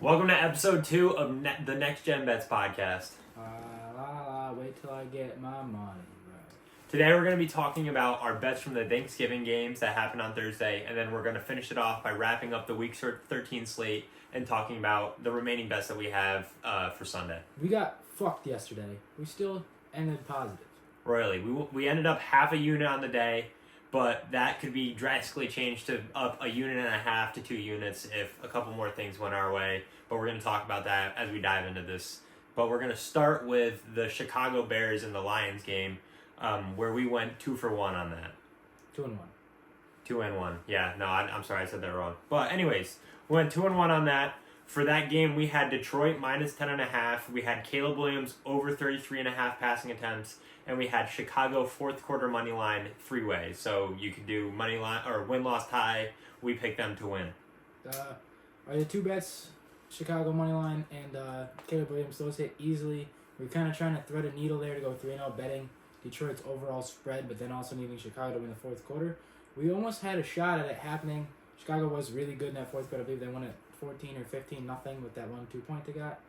Welcome to episode 2 of the Next Gen Bets podcast. Wait till I get my money right. Today we're going to be talking about our bets from the Thanksgiving games that happened on Thursday, and then we're going to finish it off by wrapping up the Week 13 slate and talking about the remaining bets that we have for Sunday. We got fucked yesterday. We still ended positive. Royally. We ended up half a unit on the day, but that could be drastically changed to up a unit and a half to 2 units if a couple more things went our way. But we're going to talk about that as we dive into this. But we're going to start with the Chicago Bears and the Lions game, where we went 2 for 1 on that. 2-1. 2-1. Yeah, no, I'm sorry, I said that wrong. But anyways, we went 2-1 on that. For that game, we had Detroit minus 10.5. We had Caleb Williams over 33.5 passing attempts, and we had Chicago fourth quarter money line 3-way. So you could do money line or win loss tie. We picked them to win. Are the two bets Chicago money line and Caleb Williams? Those hit easily. We're kind of trying to thread a needle there to go 3-0 betting Detroit's overall spread, but then also needing Chicago to win the fourth quarter. We almost had a shot at it happening. Chicago was really good in that fourth quarter. I believe they won it 14 or 15 nothing with that 1-2 point they got.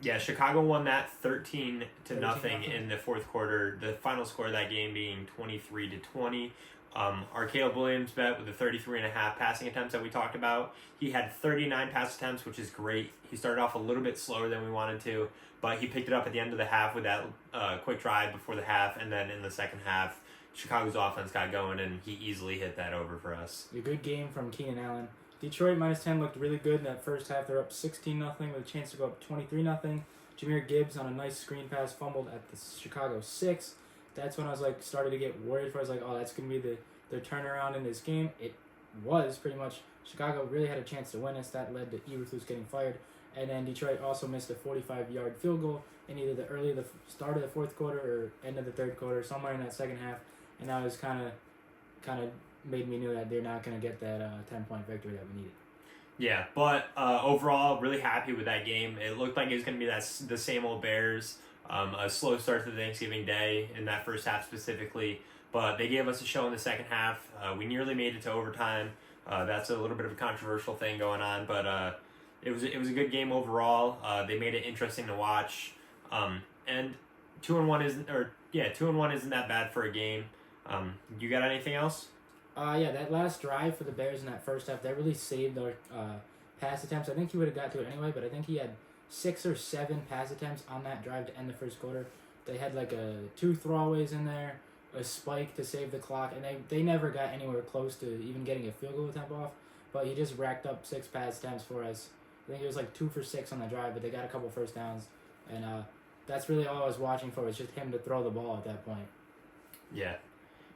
Yeah, Chicago won that 13 to nothing in the fourth quarter. The final score of that game being 23-20. Our Caleb Williams bet with the 33.5 passing attempts that we talked about. He had 39 pass attempts, which is great. He started off a little bit slower than we wanted to, but he picked it up at the end of the half with that quick drive before the half, and then in the second half, Chicago's offense got going, and he easily hit that over for us. A good game from Keenan Allen. Detroit minus 10 looked really good in that first half. They're up 16-0 with a chance to go up 23-0. Jameer Gibbs on a nice screen pass fumbled at the Chicago 6. That's when I was started to get worried for. I was like, oh, that's going to be the turnaround in this game. It was pretty much. Chicago really had a chance to win us. That led to Eberflus getting fired. And then Detroit also missed a 45-yard field goal in either the start of the fourth quarter or end of the third quarter, somewhere in that second half. And that was kind of made me know that they're not going to get that 10-point victory that we needed. Yeah, but overall, really happy with that game. It looked like it was going to be the same old Bears. A slow start to the Thanksgiving day in that first half specifically, but they gave us a show in the second half. We nearly made it to overtime. That's a little bit of a controversial thing going on, but it was a good game overall. They made it interesting to watch, and 2-1 isn't that bad for a game. You got anything else? That last drive for the Bears in that first half, that really saved our pass attempts. I think he would have got to it anyway, but I think he had 6 or 7 pass attempts on that drive to end the first quarter. They had 2 throwaways in there, a spike to save the clock, and they never got anywhere close to even getting a field goal attempt off, but he just racked up 6 pass attempts for us. I think it was 2 for 6 on the drive, but they got a couple first downs, and that's really all I was watching for, was just him to throw the ball at that point. Yeah.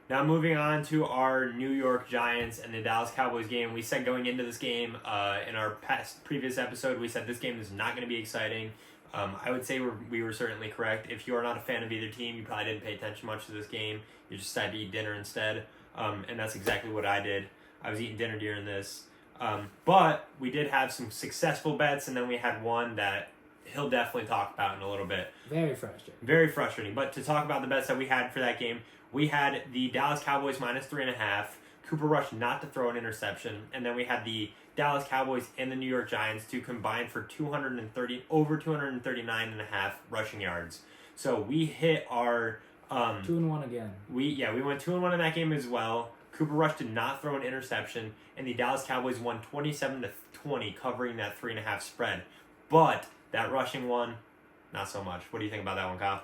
Now moving on to our New York Giants and the Dallas Cowboys game. We said going into this game in our previous episode, we said this game is not going to be exciting. I would say we were certainly correct. If you are not a fan of either team, you probably didn't pay attention much to this game. You just decided to eat dinner instead, and that's exactly what I did. I was eating dinner during this. But we did have some successful bets, and then we had one that he'll definitely talk about in a little bit. Very frustrating. Very frustrating. But to talk about the bets that we had for that game, we had the Dallas Cowboys minus 3.5, Cooper Rush not to throw an interception, and then we had the Dallas Cowboys and the New York Giants to combine for over 239.5 rushing yards. So we hit our 2-1 again. We went 2-1 in that game as well. Cooper Rush did not throw an interception, and the Dallas Cowboys won 27-20, covering that 3.5 spread. But that rushing one, not so much. What do you think about that one, Kyle?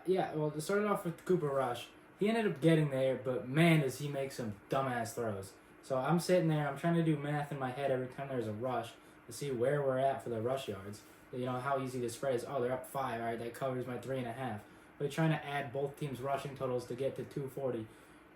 To start off with Cooper Rush, he ended up getting there, but man, does he make some dumbass throws. So I'm sitting there, I'm trying to do math in my head every time there's a rush to see where we're at for the rush yards. You know, how easy the spread is. Oh, they're up 5, all right, that covers my 3.5. But trying to add both teams' rushing totals to get to 240.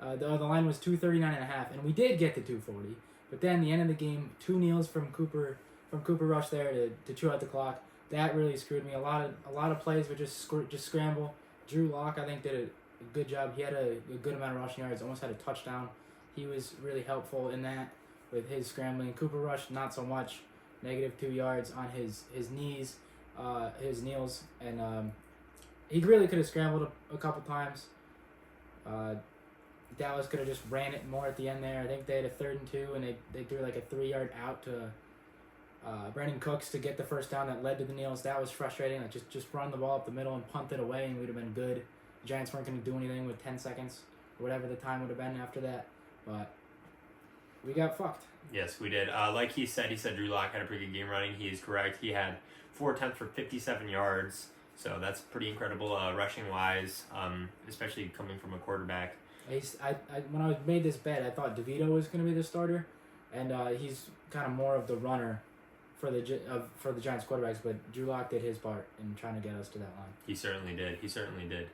The line was 239.5, and we did get to 240. But then the end of the game, 2 kneels from Cooper Rush there to chew out the clock. That really screwed me. A lot of plays were just scramble. Drew Lock, I think, did a good job. He had a good amount of rushing yards, almost had a touchdown. He was really helpful in that with his scrambling. Cooper Rush, not so much. -2 yards on his knees, his kneels, and he really could have scrambled a couple times. Dallas could have just ran it more at the end there. I think they had a 3rd and 2, and they threw a 3-yard out to Brandon Cooks to get the first down that led to the kneels. That was frustrating. Like just run the ball up the middle and punt it away, and we'd have been good. The Giants weren't going to do anything with 10 seconds, or whatever the time would have been after that. But we got fucked. Yes, we did. Like he said Drew Lock had a pretty good game running. He is correct. He had 4 attempts for 57 yards. So that's pretty incredible rushing wise, especially coming from a quarterback. When I made this bet, I thought DeVito was going to be the starter, and he's kind of more of the runner for the Giants quarterbacks. But Drew Lock did his part in trying to get us to that line. He certainly did.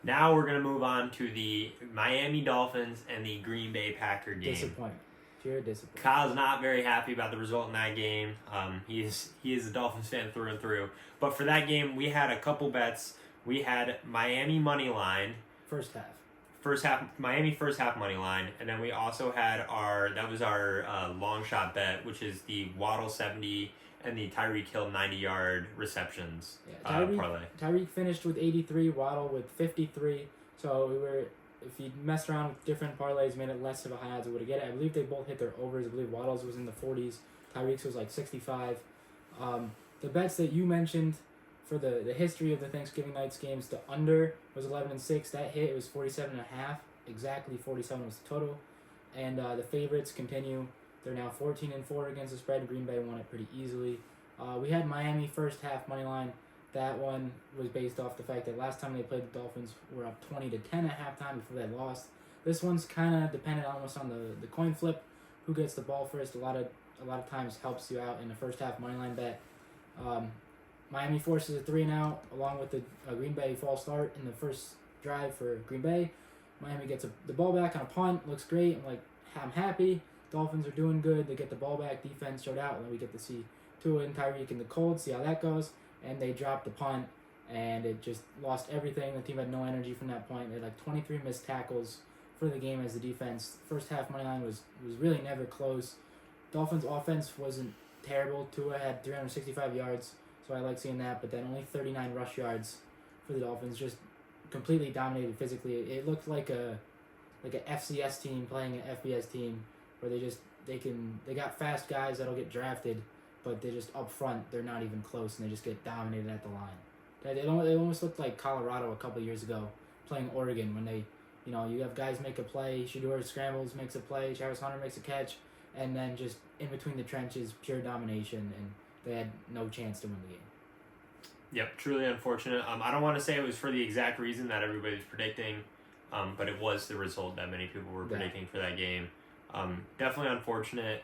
Now we're going to move on to the Miami Dolphins and the Green Bay Packer game. Disappointment. Pure disappointment. Kyle's not very happy about the result in that game. He is a Dolphins fan through and through. But for that game, we had a couple bets. We had Miami money line. First half, Miami first half money line, and then we also had our long shot bet, which is the Waddle 70 and the Tyreek Hill 90-yard receptions parlay. Tyreek finished with 83, Waddle with 53. So if you messed around with different parlays, made it less of a high odds, it would have get it. I believe they both hit their overs. I believe Waddle's was in the 40s. Tyreek's was like 65. The bets that you mentioned for the history of the Thanksgiving night's games, the under was 11-6. That hit. It was 47.5. Exactly 47 was the total. And the favorites continue. They're now 14-4 against the spread. Green Bay won it pretty easily. We had Miami first half money line. That one was based off the fact that last time they played the Dolphins were up 20-10 at halftime before they lost. This one's kind of dependent almost on the coin flip, who gets the ball first. A lot of times helps you out in the first half money line bet. Miami forces a 3-and-out along with the Green Bay false start in the first drive for Green Bay. Miami gets the ball back on a punt. Looks great. I'm happy. Dolphins are doing good. They get the ball back. Defense showed out. And then we get to see Tua and Tyreek in the cold, see how that goes. And they dropped the punt, and it just lost everything. The team had no energy from that point. They had 23 missed tackles for the game as the defense. First half money line was really never close. Dolphins offense wasn't terrible. Tua had 365 yards, so I like seeing that. But then only 39 rush yards for the Dolphins. Just completely dominated physically. It looked like a FCS team playing an FBS team, where they got fast guys that'll get drafted, but they just up front they're not even close, and they just get dominated at the line. It almost looked like Colorado a couple years ago playing Oregon when they, you have guys make a play, Shedeur scrambles, makes a play, Travis Hunter makes a catch, and then just in between the trenches, pure domination, and they had no chance to win the game. Yep, truly unfortunate. I don't want to say it was for the exact reason that everybody was predicting, but it was the result that many people were predicting for that game. Definitely unfortunate.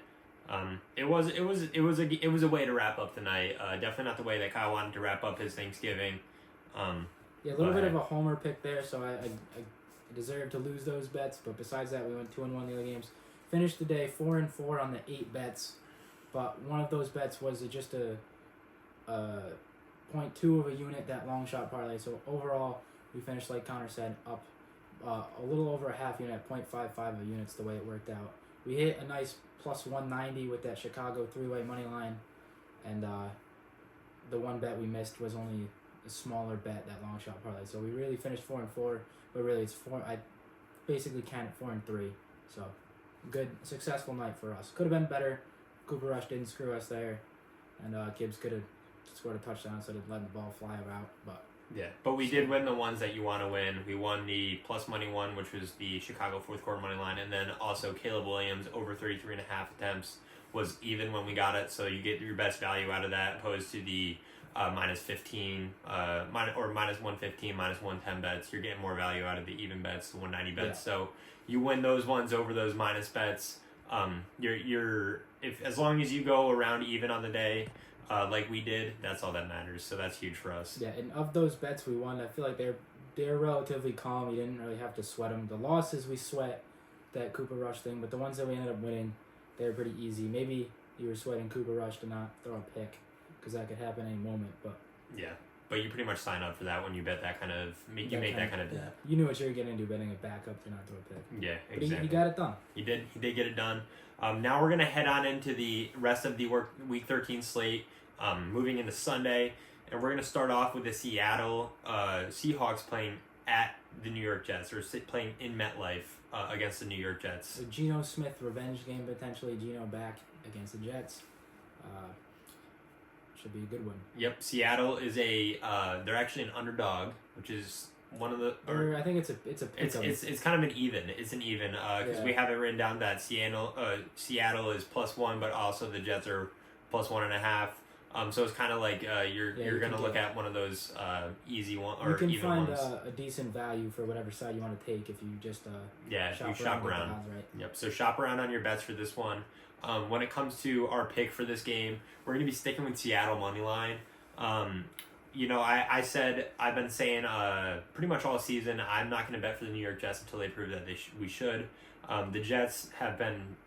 It was a way to wrap up the night. Definitely not the way that Kyle wanted to wrap up his Thanksgiving. A little bit of a homer pick there, so I deserve to lose those bets. But besides that, we went 2-1 the other games. Finished the day 4-4 on the 8 bets, but one of those bets was just a 0.2 of a unit, that long shot parlay. So overall, we finished, like Connor said, up a little over a half unit, 0.55 of a unit's the way it worked out. We hit a nice plus 190 with that Chicago 3-way money line, and the one bet we missed was only a smaller bet, that long shot parlay. So we really finished 4-4, but really it's I basically count it 4-3. So good, successful night for us. Could have been better. Cooper Rush didn't screw us there, and Gibbs could have scored a touchdown instead of letting the ball fly out. But we did win the ones that you want to win. We won the plus money one, which was the Chicago fourth quarter money line, and then also Caleb Williams over 33.5 attempts was even when we got it, so you get your best value out of that, opposed to the minus 15, minus 115, minus 110 bets. You're getting more value out of the even bets, the 190 bets. Yeah. So you win those ones over those minus bets. As long as you go around even on the day, like we did, that's all that matters. So that's huge for us. Yeah, and of those bets we won, I feel like they're relatively calm. You didn't really have to sweat them. The losses we sweat, that Cooper Rush thing, but the ones that we ended up winning, they're pretty easy. Maybe you were sweating Cooper Rush to not throw a pick, because that could happen any moment. But yeah, but you pretty much sign up for that when you bet that kind of. You make that kind of bet. You knew what you were getting into betting a backup to not throw a pick. Yeah, exactly. But he got it done. He did get it done. Now we're gonna head on into the rest of the week 13 slate. Moving into Sunday, and we're going to start off with the Seattle Seahawks playing at the New York Jets, or playing in MetLife against the New York Jets. The Geno Smith revenge game, potentially. Geno back against the Jets. should be a good one. Yep, Seattle is they're actually an underdog, which is one of the. I think it's a it's kind of an even. It's an even because we have it written down that Seattle is +1, but also the Jets are +1.5. So it's kind of like you're gonna look at one of those easy one or even ones. You can find a decent value for whatever side you want to take if you just shop around. Right? Yep. So shop around on your bets for this one. When it comes to our pick for this game, we're gonna be sticking with Seattle money line. I've been saying pretty much all season I'm not gonna bet for the New York Jets until they prove that we should. The Jets have been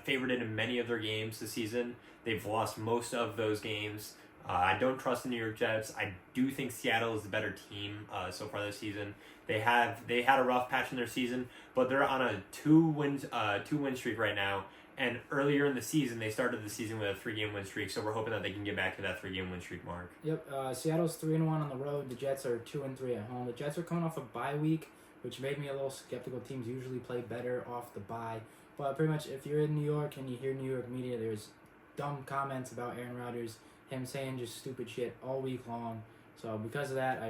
favored in many of their games this season. They've lost most of those games. I don't trust the New York Jets. I do think Seattle is the better team so far this season. They had a rough patch in their season, but they're on a two win streak right now. And earlier in the season, they started the season with a 3-game win streak. So we're hoping that they can get back to that 3-game win streak mark. Yep. Seattle's 3-1 on the road. The Jets are 2-3 at home. The Jets are coming off a bye week, which made me a little skeptical. Teams usually play better off the bye. But pretty much, if you're in New York and you hear New York media, there's dumb comments about Aaron Rodgers, him saying just stupid shit all week long. So because of that,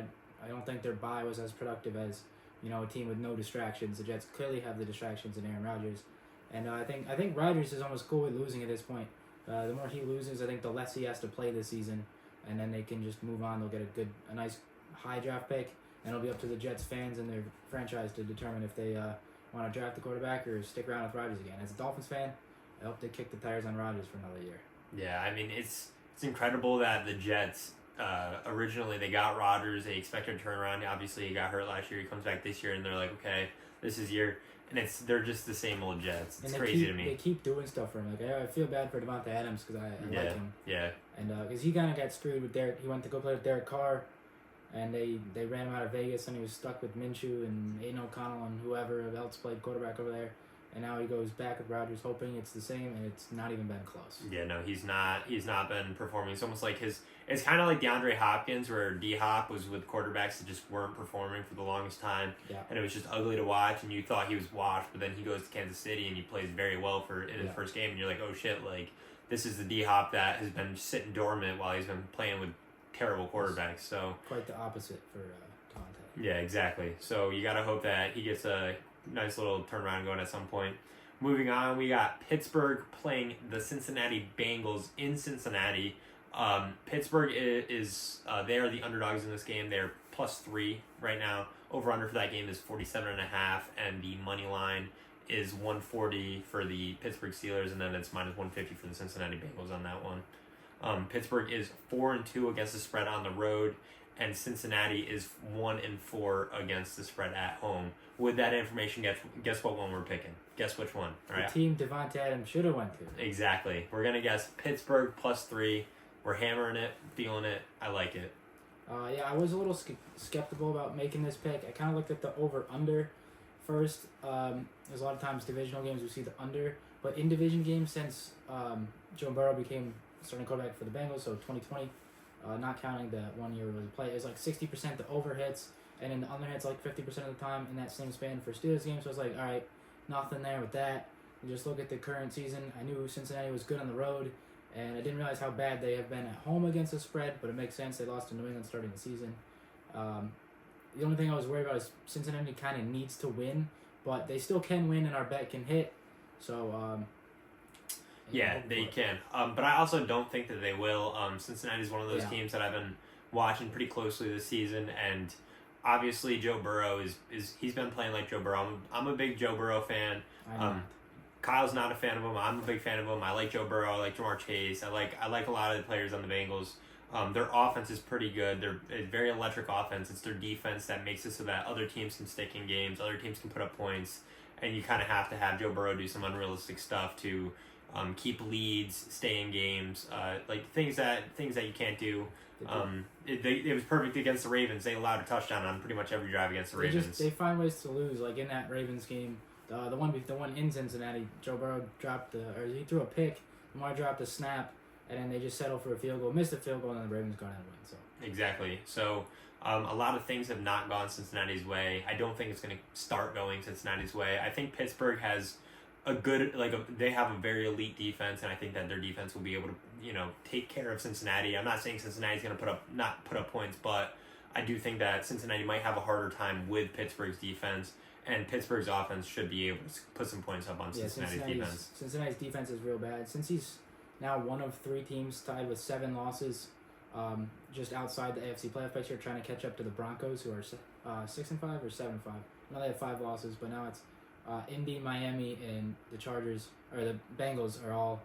I don't think their bye was as productive as a team with no distractions. The Jets clearly have the distractions in Aaron Rodgers, and I think Rodgers is almost cool with losing at this point. The more he loses, I think the less he has to play this season, and then they can just move on. They'll get a nice high draft pick, and it'll be up to the Jets fans and their franchise to determine if they want to draft the quarterback or stick around with Rodgers again. As a Dolphins fan, I hope they kick the tires on Rodgers for another year. Yeah, I mean, it's incredible that the Jets, originally they got Rodgers, they expected to turn around. Obviously, he got hurt last year. He comes back this year, and they're like, okay, this is year. And they're just the same old Jets. It's crazy to me. They keep doing stuff for him. Like, I feel bad for Devontae Adams because I like him. Yeah. And because he kind of got screwed with Derek. He went to go play with Derek Carr, and they ran him out of Vegas, and he was stuck with Minshew and Aiden O'Connell and whoever else played quarterback over there. And now he goes back with Rodgers, hoping it's the same, and it's not even been close. Yeah, no, he's not been performing. It's almost like it's kind of like DeAndre Hopkins, where D-Hop was with quarterbacks that just weren't performing for the longest time. Yeah. And it was just ugly to watch, and you thought he was washed, but then he goes to Kansas City, and he plays very well in his first game, and you're like, oh shit, like, this is the D-Hop that has been sitting dormant while he's been playing with terrible quarterbacks. So quite the opposite for Devontae. Yeah, exactly. So you got to hope that he gets a nice little turnaround going at some point. Moving on, we got Pittsburgh playing the Cincinnati Bengals in Cincinnati. Pittsburgh is they are the underdogs in this game. They're +3 right now. Over-under for that game is 47.5, and the money line is 140 for the Pittsburgh Steelers, and then it's -150 for the Cincinnati Bengals on that one. Pittsburgh is 4-2 against the spread on the road, and Cincinnati is 1-4 against the spread at home. With that information, guess what one we're picking? Guess which one? All right. The team Devontae Adams should have went to. Exactly. We're gonna guess Pittsburgh +3. We're hammering it, feeling it. I like it. I was a little skeptical about making this pick. I kind of looked at the over/under first. There's a lot of times divisional games we see the under, but in division games since Joe Burrow became starting quarterback for the Bengals, so 2020. Not counting the 1 year where he played, it's like 60% the over hits, and then the under hits like 50% of the time in that same span for Steelers games. So I was like, all right, nothing there with that. And just look at the current season. I knew Cincinnati was good on the road, and I didn't realize how bad they have been at home against the spread, but it makes sense. They lost to New England starting the season. The only thing I was worried about is Cincinnati kind of needs to win, but they still can win, and our bet can hit. So, yeah, they can. But I also don't think that they will. Cincinnati is one of those teams that I've been watching pretty closely this season, and obviously Joe Burrow he's been playing like Joe Burrow. I'm a big Joe Burrow fan. Kyle's not a fan of him. I'm a big fan of him. I like Joe Burrow. I like Jamar Chase. I like a lot of the players on the Bengals. Their offense is pretty good. They're a very electric offense. It's their defense that makes it so that other teams can stick in games. Other teams can put up points, and you kind of have to have Joe Burrow do some unrealistic stuff to keep leads, stay in games, like things that you can't do. It was perfect against the Ravens. They allowed a touchdown on pretty much every drive against the Ravens. They find ways to lose. Like in that Ravens game, the one in Cincinnati, Joe Burrow he threw a pick. Lamar dropped a snap, and then they just settled for a field goal, missed a field goal, and then the Ravens got out and win. So exactly. So a lot of things have not gone Cincinnati's way. I don't think it's going to start going Cincinnati's way. I think Pittsburgh has they have a very elite defense, and I think that their defense will be able to take care of Cincinnati. I'm not saying Cincinnati's going to not put up points, but I do think that Cincinnati might have a harder time with Pittsburgh's defense, and Pittsburgh's offense should be able to put some points up on Cincinnati's defense. Cincinnati's defense is real bad. Since he's now one of 3 teams tied with 7 losses, just outside the AFC playoff picture, trying to catch up to the Broncos, who are 6-5 or 7-5. Now they have 5 losses, but now it's Indy, Miami, and the Chargers or the Bengals are all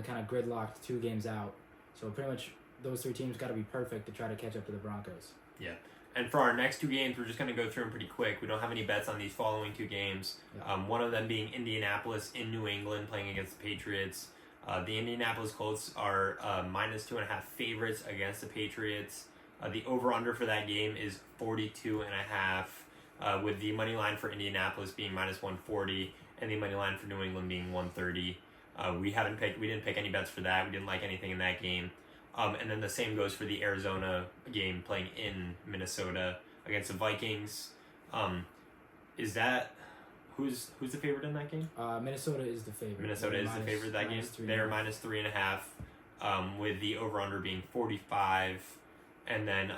kind of gridlocked 2 games out. So pretty much those 3 teams got to be perfect to try to catch up to the Broncos. Yeah. And for our next 2 games, we're just going to go through them pretty quick. We don't have any bets on these following 2 games. Yeah. One of them being Indianapolis in New England playing against the Patriots. The Indianapolis Colts are -2.5 favorites against the Patriots. The over-under for that game is 42.5, with the money line for Indianapolis being -140 and the money line for New England being 130. We didn't pick any bets for that. We didn't like anything in that game. And then the same goes for the Arizona game playing in Minnesota against the Vikings. Who's the favorite in that game? Minnesota is the favorite. Minnesota is the favorite in that game. They're -3.5, with the over-under being 45. And then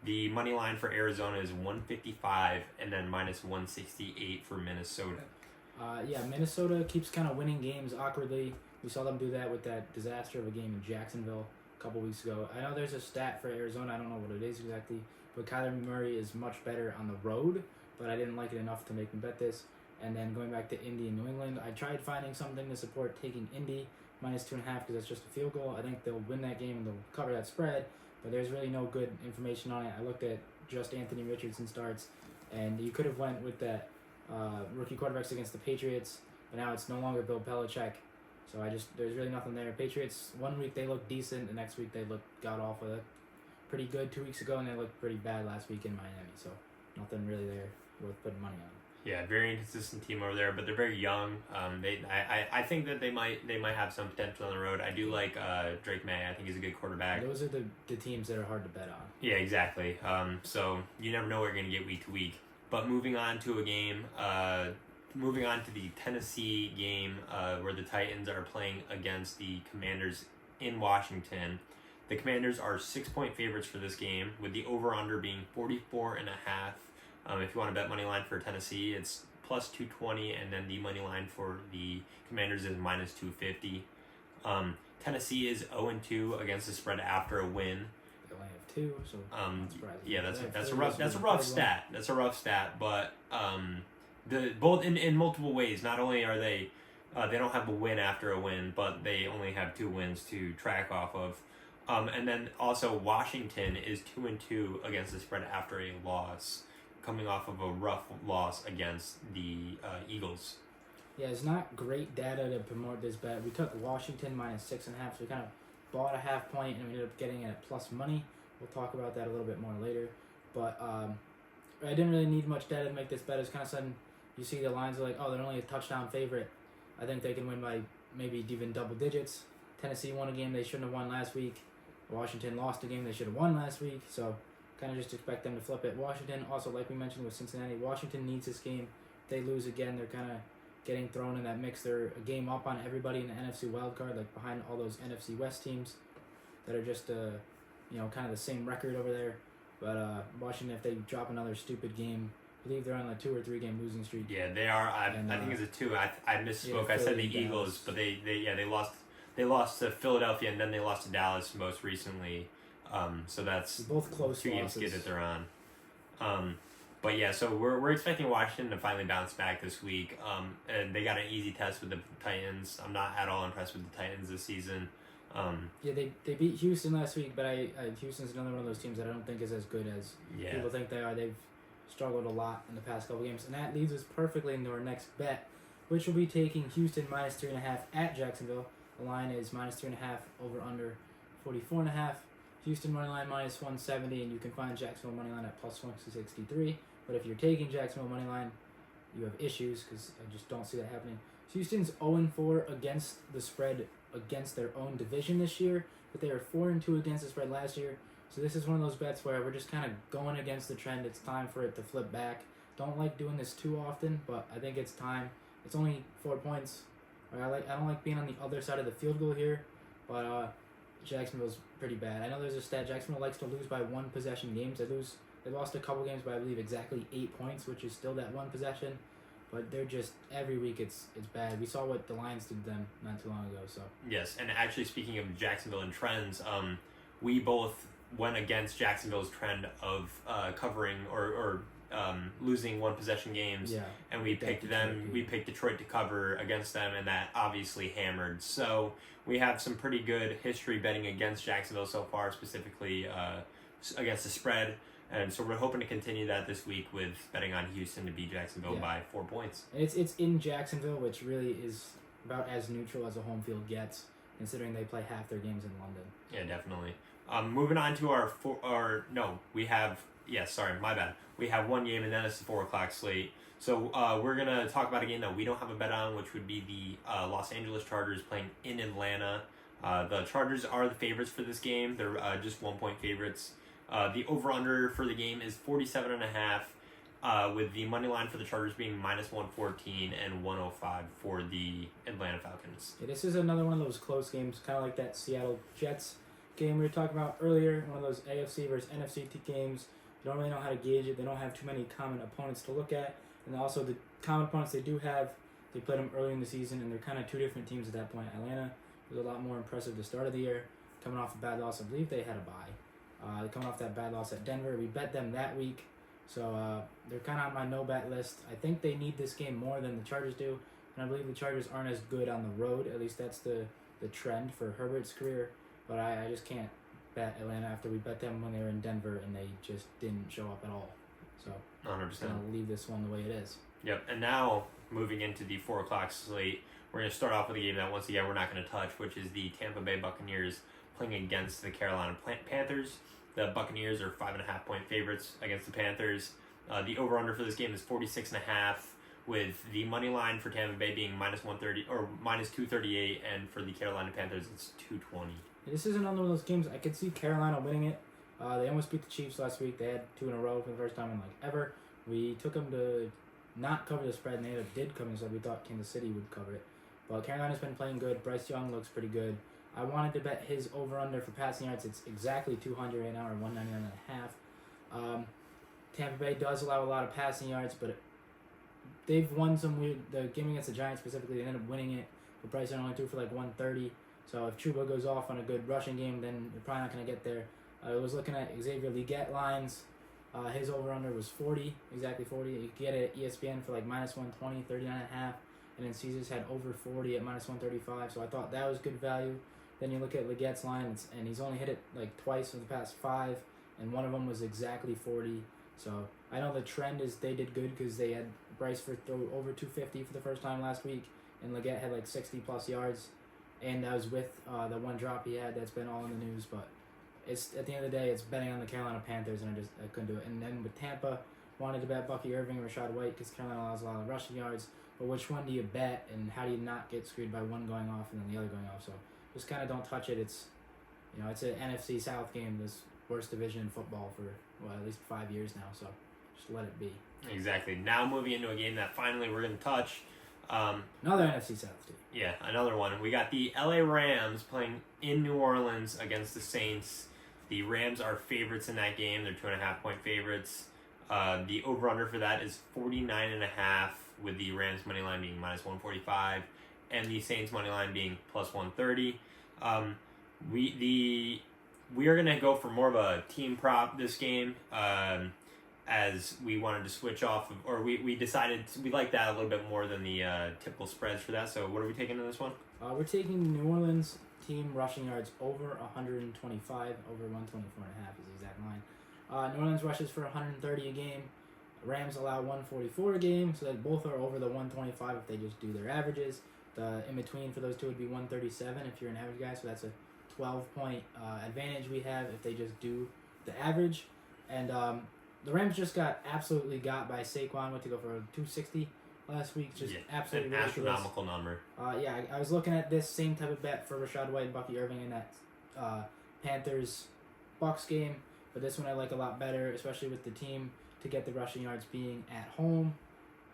the money line for Arizona is 155, and then -168 for Minnesota. Minnesota keeps kind of winning games awkwardly. We saw them do that with that disaster of a game in Jacksonville a couple weeks ago. I know there's a stat for Arizona. I don't know what it is exactly, but Kyler Murray is much better on the road, but I didn't like it enough to make me bet this. And then going back to Indy and New England, I tried finding something to support taking Indy -2.5 because that's just a field goal. I think they'll win that game and they'll cover that spread, but there's really no good information on it. I looked at just Anthony Richardson starts, and you could have went with that rookie quarterbacks against the Patriots, but now it's no longer Bill Belichick. So there's really nothing there. Patriots, 1 week they look decent, the next week they look god-awful. They looked pretty good 2 weeks ago, and they looked pretty bad last week in Miami. So nothing really there worth putting money on. Yeah, very inconsistent team over there, but they're very young. I think that they might have some potential on the road. I do like Drake May. I think he's a good quarterback. Those are the teams that are hard to bet on. Yeah, exactly. So you never know what you're going to get week to week. But moving on to a game, moving on to the Tennessee game where the Titans are playing against the Commanders in Washington. The Commanders are 6-point favorites for this game, with the over-under being 44.5. If you want to bet money line for Tennessee, it's +220, and then the money line for the Commanders is -250. Tennessee is 0-2 against the spread after a win. They only have 2, so not surprising. Yeah, that's a rough stat. That's a rough stat, but both in multiple ways. Not only are they don't have a win after a win, but they only have 2 wins to track off of. And then also Washington is 2-2 against the spread after a loss, coming off of a rough loss against the Eagles. Yeah, it's not great data to promote this bet. We took Washington -6.5, so we kind of bought a half point and we ended up getting it at plus money. We'll talk about that a little bit more later. But I didn't really need much data to make this bet. It's kind of sudden. You see the lines are like, oh, they're only a touchdown favorite. I think they can win by maybe even double digits. Tennessee won a game they shouldn't have won last week. Washington lost a game they should have won last week. So kind of just expect them to flip it. Washington, also, like we mentioned with Cincinnati, Washington needs this game. If they lose again, they're kind of getting thrown in that mix. They're a game up on everybody in the NFC wildcard, like behind all those NFC West teams that are just, kind of the same record over there. But Washington, if they drop another stupid game, I believe they're on a 2 or 3 game losing streak. Yeah, they are. I think it's a 2. I misspoke. Yeah, I said the Eagles, but they lost. They lost to Philadelphia, and then they lost to Dallas most recently. So that's both close 2 games that they're on. But yeah, so we're expecting Washington to finally bounce back this week. And they got an easy test with the Titans. I'm not at all impressed with the Titans this season. Yeah, they beat Houston last week, but Houston's another one of those teams that I don't think is as good as people think they are. They've struggled a lot in the past couple games, and that leads us perfectly into our next bet, which will be taking Houston -3.5 at Jacksonville. The line is -3.5 over under 44.5. Houston money line -170, and you can find Jacksonville money line at +163. But if you're taking Jacksonville money line, you have issues because I just don't see that happening. Houston's 0-4 against the spread against their own division this year, but they were 4-2 against the spread last year. So this is one of those bets where we're just kind of going against the trend. It's time for it to flip back. Don't like doing this too often, but I think it's time. It's only 4 points. I don't like being on the other side of the field goal here, but Jacksonville's pretty bad. I know there's a stat. Jacksonville likes to lose by one possession games. They lost a couple games by I believe exactly 8 points, which is still that one possession. But they're just every week it's bad. We saw what the Lions did to them not too long ago. So yes, and actually speaking of Jacksonville and trends, we both went against Jacksonville's trend of covering or losing one possession games, yeah, and we picked them. We picked Detroit to cover against them, and that obviously hammered. So we have some pretty good history betting against Jacksonville so far, specifically against the spread. And so we're hoping to continue that this week with betting on Houston to beat Jacksonville by 4 points. And it's in Jacksonville, which really is about as neutral as a home field gets, considering they play half their games in London. Yeah, definitely. Moving on to my bad. We have one game and then it's the 4 o'clock slate. So we're going to talk about a game that we don't have a bet on, which would be the Los Angeles Chargers playing in Atlanta. The Chargers are the favorites for this game. They're just 1 point favorites. The over-under for the game is 47.5, with the money line for the Chargers being minus 114 and 105 for the Atlanta Falcons. Yeah, this is another one of those close games, kind of like that Seattle Jets game we were talking about earlier, one of those AFC versus NFC games. You don't really know how to gauge it. They don't have too many common opponents to look at. And also the common opponents they do have, they played them early in the season, and they're kind of two different teams at that point. Atlanta was a lot more impressive the start of the year, coming off a bad loss. I believe they had a bye. Coming off that bad loss at Denver. We bet them that week, so they're kind of on my no-bet list. I think they need this game more than the Chargers do, and I believe the Chargers aren't as good on the road. At least that's the trend for Herbert's career, but I just can't bet Atlanta after we bet them when they were in Denver, and they just didn't show up at all. So 100%. I'm going to leave this one the way it is. Yep, and now moving into the 4 o'clock slate, we're going to start off with a game that once again we're not going to touch, which is the Tampa Bay Buccaneers playing against the Carolina Panthers. The Buccaneers are 5.5 point favorites against the Panthers. The over-under for this game is 46.5, with the money line for Tampa Bay being minus 130 or minus 238, and for the Carolina Panthers it's 220. This is another one of those games I could see Carolina winning it. They almost beat the Chiefs last week. They had 2 in a row for the first time in ever. We took them to not cover the spread, and they did cover the spread. We thought Kansas City would cover it. But Carolina's been playing good. Bryce Young looks pretty good. I wanted to bet his over-under for passing yards. It's exactly 200 right now, or 199.5. Tampa Bay does allow a lot of passing yards, but they've won some weird. The game against the Giants specifically, they ended up winning it. But Bryce only threw for 130. So if Chuba goes off on a good rushing game, then you're probably not going to get there. I was looking at Xavier Legette lines. His over-under was 40, exactly 40. You could get it at ESPN for minus 120, 39.5. And then Caesars had over 40 at minus 135. So I thought that was good value. Then you look at Legette's line, and he's only hit it twice in the past 5, and one of them was exactly 40. So I know the trend is they did good because they had Bryce for throw over 250 for the first time last week, and Legette had 60+ yards, and that was with the one drop he had that's been all in the news. But it's at the end of the day, it's betting on the Carolina Panthers, and I couldn't do it. And then with Tampa, wanted to bet Bucky Irving or Rashad White because Carolina allows a lot of rushing yards. But which one do you bet, and how do you not get screwed by one going off and then the other going off? So just kind of don't touch it. It's it's an NFC South game, this worst division in football for at least 5 years now. So just let it be. Exactly. Now moving into a game that finally we're going to touch. Another NFC South team. Yeah, another one. We got the LA Rams playing in New Orleans against the Saints. The Rams are favorites in that game. They're 2.5 point favorites. The over-under for that is 49.5, with the Rams money line being minus 145 and the Saints money line being plus 130. We are gonna go for more of a team prop this game, as we wanted to switch off of, or we decided we like that a little bit more than the typical spreads for that. So what are we taking in this one? We're taking New Orleans team rushing yards over 125, over 124.5 is the exact line. New Orleans rushes for 130 a game. Rams allow 144 a game, so that both are over the 125 if they just do their averages. The in between for those two would be 137 if you're an average guy, so that's a 12-point advantage we have if they just do the average. And the Rams just got absolutely got by Saquon. Went to go for 260 last week, just absolutely an ridiculous. Astronomical number. I was looking at this same type of bet for Rashad White and Bucky Irving in that Panthers-Bucks game, but this one I like a lot better, especially with the team to get the rushing yards being at home,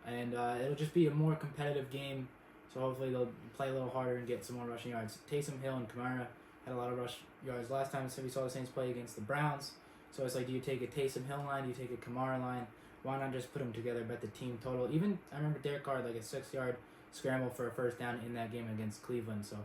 and it'll just be a more competitive game. So hopefully they'll play a little harder and get some more rushing yards. Taysom Hill and Kamara had a lot of rush yards last time. So we saw the Saints play against the Browns. So it's like, do you take a Taysom Hill line? Do you take a Kamara line? Why not just put them together, bet the team total? Even, I remember Derek Carr, like a 6-yard scramble for a first down in that game against Cleveland. So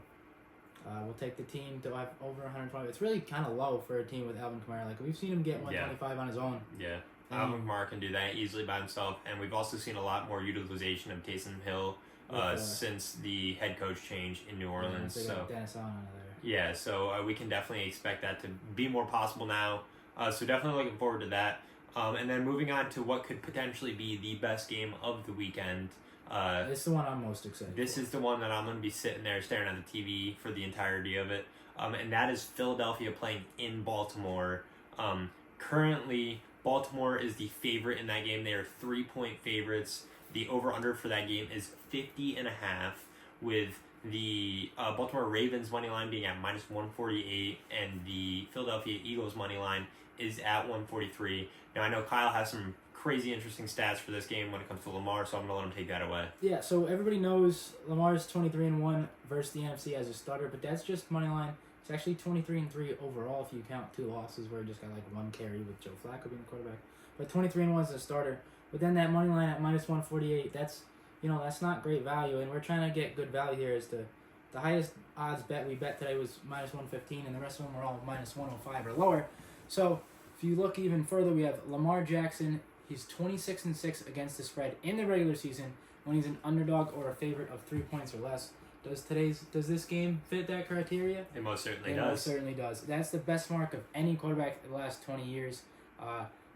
we'll take the team to have over 120. It's really kind of low for a team with Alvin Kamara. Like, we've seen him get 125 on his own. Yeah. Alvin Kamara can do that easily by himself. And we've also seen a lot more utilization of Taysom Hill since the head coach change in New Orleans. So Dennis Allen out there. Yeah, so we can definitely expect that to be more possible now. So definitely looking forward to that. And then moving on to what could potentially be the best game of the weekend. This is the one I'm most excited This is the one that I'm going to be sitting there staring at the TV for the entirety of it. And that is Philadelphia playing in Baltimore. Currently, Baltimore is the favorite in that game. They are 3-point favorites. The over-under for that game is 50.5, with the Baltimore Ravens money line being at minus 148, and the Philadelphia Eagles money line is at 143. Now, I know Kyle has some crazy interesting stats for this game when it comes to Lamar, so I'm going to let him take that away. Yeah, so everybody knows Lamar's 23-1 versus the NFC as a starter, but that's just money line. It's actually 23-3 overall if you count 2 losses where he just got like 1 carry with Joe Flacco being the quarterback. But 23-1 as a starter. But then that money line at minus 148, that's not great value, and we're trying to get good value here. As the highest odds bet we bet today was minus 115, and the rest of them were all minus 105 or lower. So if you look even further, we have Lamar Jackson. He's 26-6 against the spread in the regular season when he's an underdog or a favorite of 3 points or less. Does this game fit that criteria? It most certainly does. It most certainly does. That's the best mark of any quarterback in the last 20 years.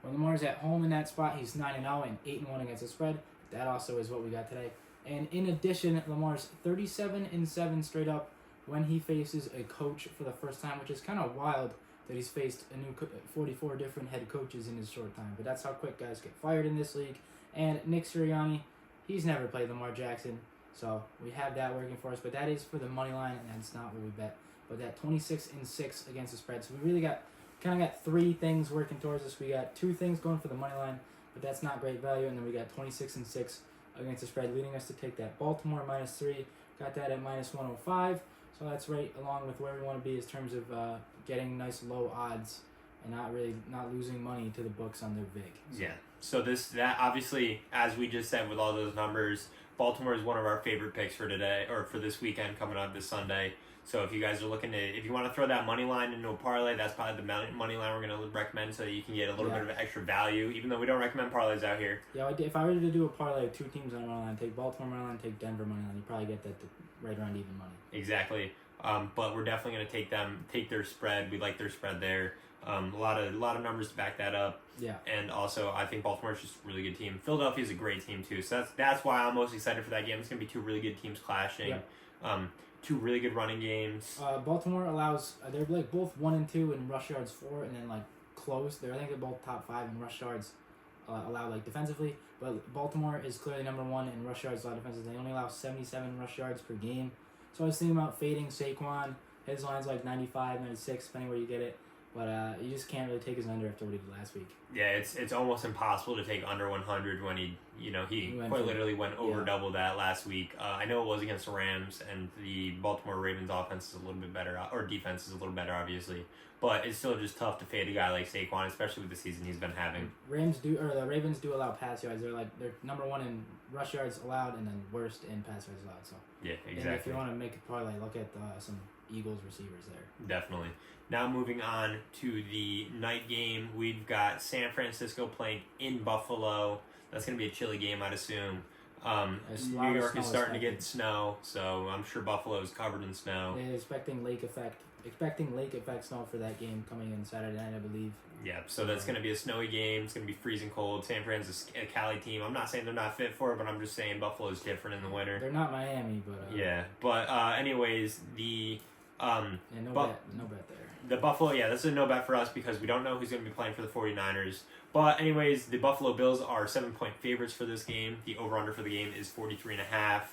When Lamar's at home in that spot, he's 9-0 and 8-1 against the spread. That also is what we got today. And in addition, Lamar's 37-7 straight up when he faces a coach for the first time, which is kind of wild that he's faced a new 44 different head coaches in his short time. But that's how quick guys get fired in this league. And Nick Sirianni, he's never played Lamar Jackson, so we have that working for us. But that is for the money line, and that's not what we bet. But that 26-6 against the spread. So we really got 3 things working towards us. We got 2 things going for the money line, but that's not great value. And then we got 26-6 against the spread, leading us to take that Baltimore -3. Got that at minus 105. So that's right along with where we want to be in terms of getting nice low odds and not losing money to the books on their vig. So. Yeah. So that obviously, as we just said with all those numbers, Baltimore is one of our favorite picks for today or for this weekend coming up this Sunday. So if you guys are if you want to throw that money line into a parlay, that's probably the money line we're going to recommend so that you can get a little bit of extra value, even though we don't recommend parlays out here. Yeah, if I were to do a parlay of 2 teams on money line, take Baltimore money line, take Denver money line, you probably get that right around even money. Exactly. But we're definitely going to take their spread. We like their spread there. A lot of numbers to back that up. Yeah. And also, I think Baltimore's just a really good team. Philadelphia is a great team too. So that's why I'm most excited for that game. It's going to be 2 really good teams clashing. Yeah. 2 really good running games. Baltimore allows they're like both 1 and 2 in rush yards for, and then like close. I think they're both top 5 in rush yards allowed like defensively. But Baltimore is clearly number 1 in rush yards allowed defensively. They only allow 77 rush yards per game. So I was thinking about fading Saquon. His line's like 95, 96, depending where you get it. But you just can't really take his under after what he did last week. Yeah, it's almost impossible to take under 100 when he quite literally went over double that last week. I know it was against the Rams, and the Baltimore Ravens offense is a little bit better, or defense is a little better, obviously. But it's still just tough to fade a guy like Saquon, especially with the season he's been having. The Ravens do allow pass yards. They're number 1 in rush yards allowed, and then worst in pass yards allowed. So yeah, exactly. And if you want to make a parlay, look at some Eagles receivers there. Definitely. Now moving on to the night game, we've got San Francisco playing in Buffalo. That's going to be a chilly game, I'd assume. New York is starting to get snow, so I'm sure Buffalo is covered in snow. They're expecting lake effect snow for that game coming in Saturday night, I believe. Yeah, so that's going to be a snowy game. It's going to be freezing cold. San Fran's a Cali team. I'm not saying they're not fit for it, but I'm just saying Buffalo is different in the winter. They're not Miami, but... but anyways, the... no bet there. The Buffalo, this is a no bet for us because we don't know who's going to be playing for the 49ers. But anyways, the Buffalo Bills are 7-point favorites for this game. The over-under for the game is 43.5.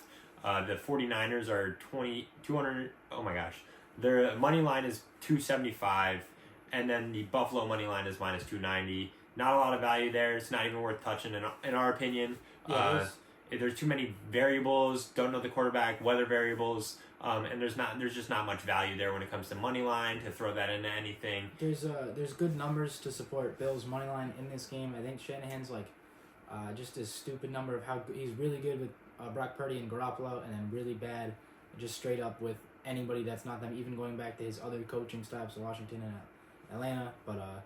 The 49ers are 200. Oh my gosh. Their money line is 275. And then the Buffalo money line is minus 290. Not a lot of value there. It's not even worth touching in our opinion. there's too many variables. Don't know the quarterback, weather variables, and there's just not much value there when it comes to money line to throw that into anything. There's good numbers to support Bills money line in this game. I think Shanahan's like just a stupid number of how he's really good with Brock Purdy and Garoppolo, and then really bad just straight up with anybody that's not them. Even going back to his other coaching stops, Washington and Atlanta, but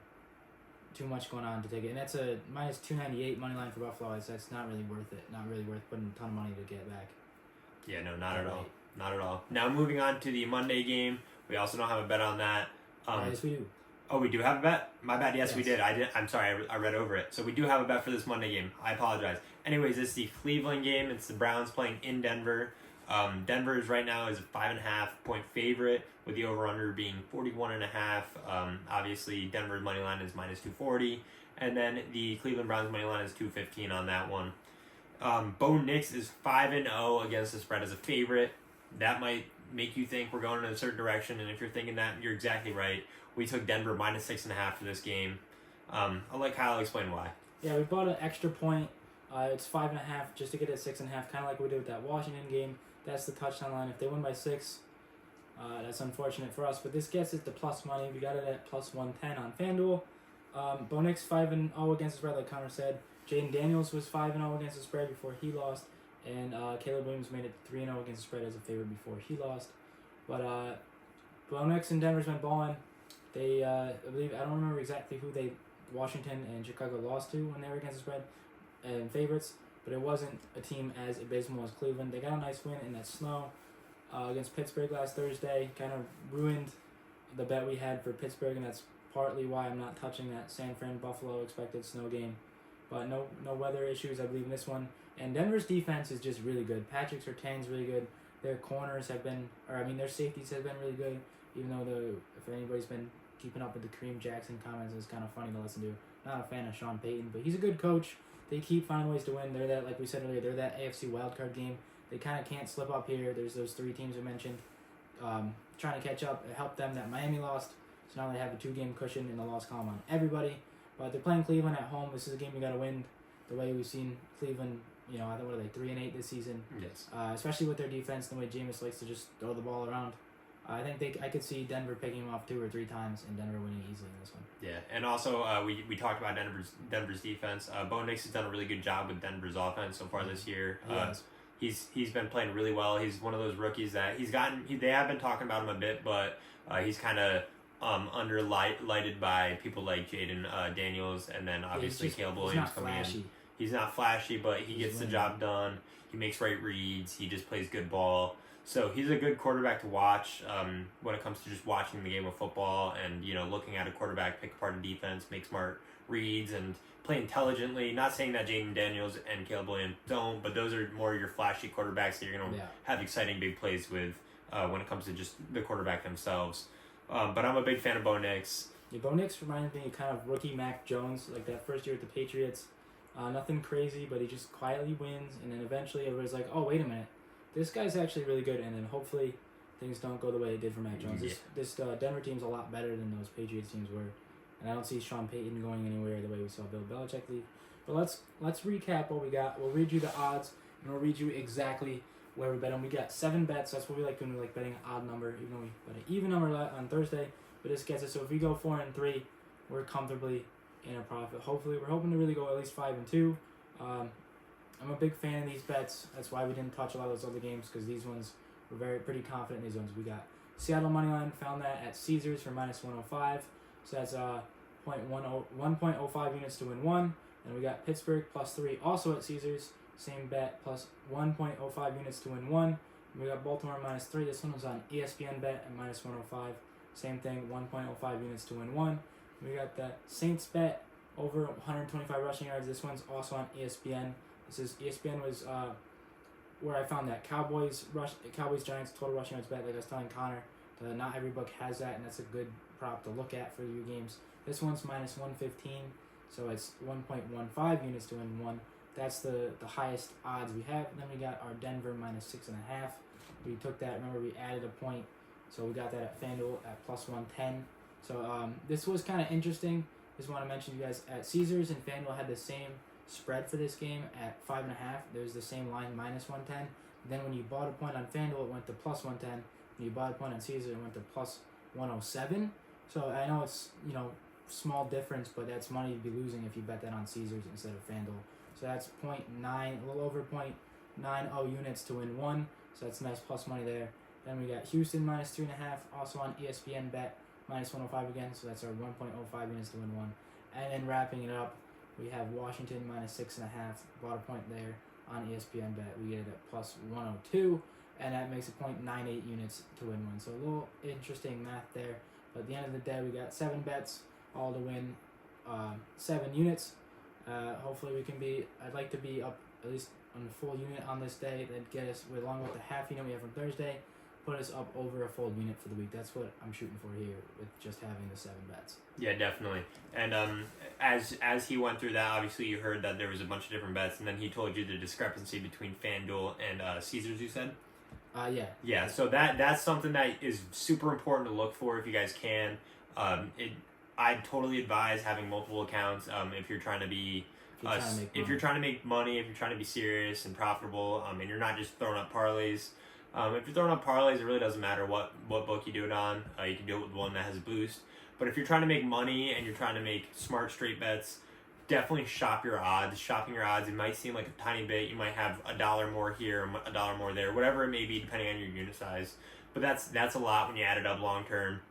too much going on to take it. And that's a minus 298 money line for Buffalo. That's not really worth it. Not really worth putting a ton of money to get back. Yeah, no, not at all. Not at all. Now moving on to the Monday game, we also don't have a bet on that. Yes, we do. Oh, we do have a bet? My bad. Yes, we did. I'm sorry. I read over it. So we do have a bet for this Monday game. I apologize. Anyways, it's the Cleveland game. It's the Browns playing in Denver. Denver is right now is a 5.5 point favorite with the over/under being 41.5. Obviously, Denver's money line is minus 240, and then the Cleveland Browns money line is 215 on that one. Bo Nix is 5-0 against the spread as a favorite. That might make you think we're going in a certain direction, and if you're thinking that, you're exactly right. We took Denver minus 6.5 for this game. I'll let Kyle explain why. Yeah, we bought an extra point. It's 5.5 just to get it 6.5, kind of like we did with that Washington game. That's the touchdown line. If they win by 6, that's unfortunate for us. But this gets it to plus money. We got it at plus 110 on FanDuel. Bo Nix 5-0 against the spread, like Connor said. Jaden Daniels was 5-0 against the spread before he lost. And Caleb Williams made it 3-0 against the spread as a favorite before he lost. But Bo Nix and Denver's been balling. They, I don't remember exactly who Washington and Chicago lost to when they were against the spread and favorites. But it wasn't a team as abysmal as Cleveland. They got a nice win in that snow against Pittsburgh last Thursday. Kind of ruined the bet we had for Pittsburgh, and that's partly why I'm not touching that San Fran Buffalo expected snow game. But no weather issues, I believe, in this one. And Denver's defense is just really good. Patrick Surtain's really good. Their corners have been, their safeties have been really good. Even though if anybody's been keeping up with the Kareem Jackson comments, it's kind of funny to listen to. Not a fan of Sean Payton, but he's a good coach. They keep finding ways to win. They're that, like we said earlier, they're that AFC wildcard game. They kind of can't slip up here. There's those 3 teams we mentioned trying to catch up. It helped them that Miami lost, so now they have a 2-game cushion in the loss column on everybody. But they're playing Cleveland at home. This is a game you got to win. The way we've seen Cleveland, I think what are they 3-8 this season? Yes. Especially with their defense, the way Jameis likes to just throw the ball around. I think I could see Denver picking him off 2 or 3 times and Denver winning easily in this one. Yeah, and also we talked about Denver's defense. Bo Nix has done a really good job with Denver's offense so far this year. He's been playing really well. He's one of those rookies that they have been talking about him a bit, but he's kind of underlighted by people like Jaden Daniels, and then obviously Caleb Williams coming in. He's not flashy, but he gets the job done. He makes right reads. He just plays good ball. So he's a good quarterback to watch when it comes to just watching the game of football and, looking at a quarterback pick apart a defense, make smart reads, and play intelligently. Not saying that Jaden Daniels and Caleb Williams don't, but those are more your flashy quarterbacks that you're going to have exciting big plays with when it comes to just the quarterback themselves. But I'm a big fan of Bo Nix. Yeah, Bo Nix reminds me of kind of rookie Mac Jones, like that first year with the Patriots. Nothing crazy, but he just quietly wins, and then eventually everybody's like, oh, wait a minute. This guy's actually really good, and then hopefully things don't go the way it did for Mac Jones. Yeah. This Denver team's a lot better than those Patriots teams were, and I don't see Sean Payton going anywhere the way we saw Bill Belichick leave. But let's recap what we got. We'll read you the odds, and we'll read you exactly where we bet on. We got 7 bets. That's what we like when we like betting an odd number, even though we bet an even number on Thursday. But this gets us. So if we go 4-3, we're comfortably in a profit. Hopefully, we're hoping to really go at least 5-2. I'm a big fan of these bets. That's why we didn't touch a lot of those other games, because these ones we're pretty confident in these ones. We got Seattle moneyline, found that at Caesars for minus 105. So that's 1.05 units to win 1. And we got Pittsburgh plus 3 also at Caesars. Same bet, plus 1.05 units to win 1. And we got Baltimore minus 3. This one was on ESPN bet at minus 105. Same thing, 1.05 units to win 1. We got the Saints bet over 125 rushing yards. This one's also on ESPN. This is ESPN was where I found that Cowboys Giants total rushing yards bet. Like I was telling Connor, not every book has that, and that's a good prop to look at for your games. This one's minus 115, so it's 1.15 units to win 1. That's the highest odds we have. And then we got our Denver minus 6.5. We took that. Remember, we added a point, so we got that at FanDuel at plus 110. So this was kind of interesting. Just want to mention you guys at Caesars and FanDuel had the same spread for this game at 5.5. There's the same line, -110. Then when you bought a point on FanDuel, it went to +110. When you bought a point on Caesar, it went to +107. So I know it's, small difference, but that's money you'd be losing if you bet that on Caesars instead of FanDuel. So that's 0.9, a little over 0.90 units to win one. So that's nice plus money there. Then we got Houston -3.5, also on ESPN bet -105 again. So that's our 1.05 units to win one. And then wrapping it up, we have Washington -6.5. Bought a point there on ESPN bet. We get it at +102, and that makes it 0.98 units to win one. So a little interesting math there. But at the end of the day, we got 7 bets, all to win 7 units. Hopefully we can be, I'd like to be up at least on the full unit on this day. That'd get us, along with the half unit we have from Thursday, put us up over a full unit for the week. That's what I'm shooting for here with just having the 7 bets. Yeah, definitely. And as he went through that, obviously you heard that there was a bunch of different bets, and then he told you the discrepancy between FanDuel and Caesars, you said? Yeah. Yeah, so that's something that is super important to look for if you guys can. I'd totally advise having multiple accounts if you're trying to be if you're trying to make money, if you're trying to be serious and profitable, and you're not just throwing up parlays. If you're throwing up parlays, it really doesn't matter what book you do it on. You can do it with one that has a boost. But if you're trying to make money and you're trying to make smart straight bets, definitely shop your odds. Shopping your odds, it might seem like a tiny bit. You might have $1 more here, $1 more there, whatever it may be, depending on your unit size. But that's a lot when you add it up long term.